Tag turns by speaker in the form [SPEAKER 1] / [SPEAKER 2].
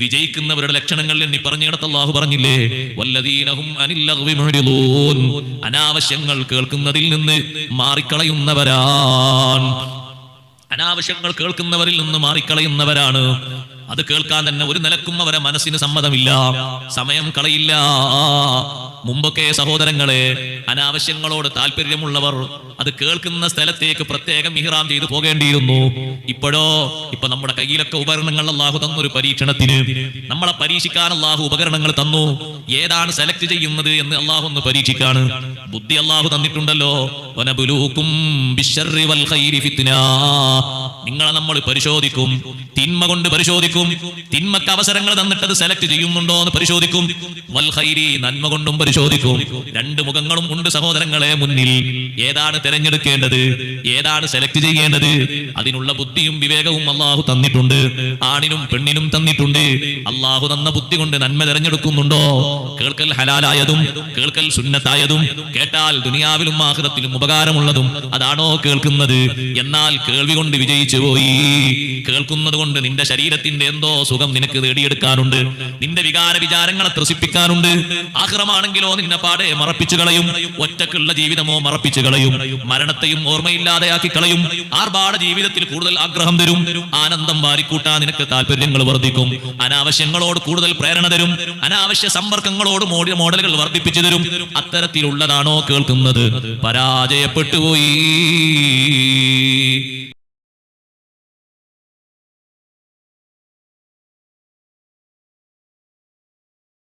[SPEAKER 1] വിജയിക്കുന്നവരുടെ ലക്ഷണങ്ങൾ എണ്ണി പറഞ്ഞിടത്ത് അല്ലാഹു പറഞ്ഞില്ലേ, വല്ലദീനഹും അനിൽ ലഗ്വി മുഅ്രിദൂൻ, അനാവശ്യങ്ങൾ കേൾക്കുന്നതിൽ നിന്ന് മാറിക്കളയുന്നവരാണ്. അനാവശ്യങ്ങൾ കേൾക്കുന്നവരിൽ നിന്ന് മാറിക്കളയുന്നവരാണ്. അത് കേൾക്കാൻ തന്നെ ഒരു നിലക്കും അവരെ മനസ്സിന് സമ്മതമില്ല, സമയം കളയില്ല. മുമ്പൊക്കെ സഹോദരങ്ങളെ, അനാവശ്യങ്ങളോട് താല്പര്യമുള്ളവർ അത് കേൾക്കുന്ന സ്ഥലത്തേക്ക് പ്രത്യേകം ഇഹ്റാം ചെയ്തു പോകേണ്ടിയിരുന്നു. ഇപ്പൊ നമ്മുടെ കയ്യിലൊക്കെ ഉപകരണങ്ങൾ അല്ലാഹു തന്നൊരു പരീക്ഷണത്തിന്. നമ്മളെ പരീക്ഷിക്കാൻ അല്ലാഹു ഉപകരണങ്ങൾ തന്നു. ഏതാണ് സെലക്ട് ചെയ്യുന്നത് എന്ന് അല്ലാഹു ഒന്ന് പരീക്ഷിക്കാണ്. ബുദ്ധി അല്ലാഹു തന്നിട്ടുണ്ടല്ലോ. വനബുലൂകും ബിശ്ശർരി വൽ ഖൈരി ഫിത്നാ, നിങ്ങളെ നമ്മൾ പരിശോധിക്കും, തിന്മ കൊണ്ട് പരിശോധിക്കും. തിന്മക്ക് അവസരങ്ങൾ തന്നിട്ട് അത് സെലക്ട് ചെയ്യുന്നുണ്ടോ എന്ന് പരിശോധിക്കും. വൽ ഖൈരി, നന്മ കൊണ്ടും പരിശോധിക്കും. രണ്ട് മുഖങ്ങളും ഉണ്ട് സഹോദരങ്ങളെ മുന്നിൽ. ഏതാണ് തിരഞ്ഞെടുക്കേണ്ടത്, ഏതാണ് സെലക്ട് ചെയ്യേണ്ടത്, അതിനുള്ള ബുദ്ധിയും വിവേകവും അല്ലാഹു തന്നിട്ടുണ്ട്. ആണിനും പെണ്ണിനും തന്നിട്ടുണ്ട്. അല്ലാഹു തന്ന ബുദ്ധി കൊണ്ട് നന്മ തിരഞ്ഞെടുക്കുന്നുണ്ടോ? കേൾക്കൽ ഹലാലായതും കേൾക്കൽ സുന്നത്തായതും, കേട്ടാൽ ദുനിയാവിലും ആഖിറത്തിലും ഉപകാരമുള്ളതും അതാണോ കേൾക്കുന്നത്? എന്നാൽ കേൾവി കൊണ്ട് വിജയിച്ചു പോയി. കേൾക്കുന്നത് കൊണ്ട് നിന്റെ ശരീരത്തിന്റെ എന്തോ സുഖം നിനക്ക് നേടിയെടുക്കാനുണ്ട്, നിന്റെ വികാര വിചാരങ്ങളെ ത്രസിപ്പിക്കാനുണ്ട്. ആഖിറമാണെങ്കിലോ നിന്നെ പാടെ മറപ്പിച്ചു കളയും. ഒറ്റക്കുള്ള ജീവിതമോ മറപ്പിച്ചു കളയും. മരണത്തെയും ഓർമ്മയില്ലാതെയാക്കി കളയും. ആർഭാട ജീവിതത്തിൽ കൂടുതൽ ആഗ്രഹം തരും. ആനന്ദം വാരിക്കൂട്ടാൻ നിനക്ക് താല്പര്യങ്ങൾ വർദ്ധിക്കും. അനാവശ്യങ്ങളോട് കൂടുതൽ പ്രേരണ തരും. അനാവശ്യ സമ്പർക്കങ്ങളോട് മോഡലുകൾ വർദ്ധിപ്പിച്ചു തരും. അത്തരത്തിലുള്ളതാണോ കേൾക്കുന്നത്? പരാജയപ്പെട്ടുപോയി.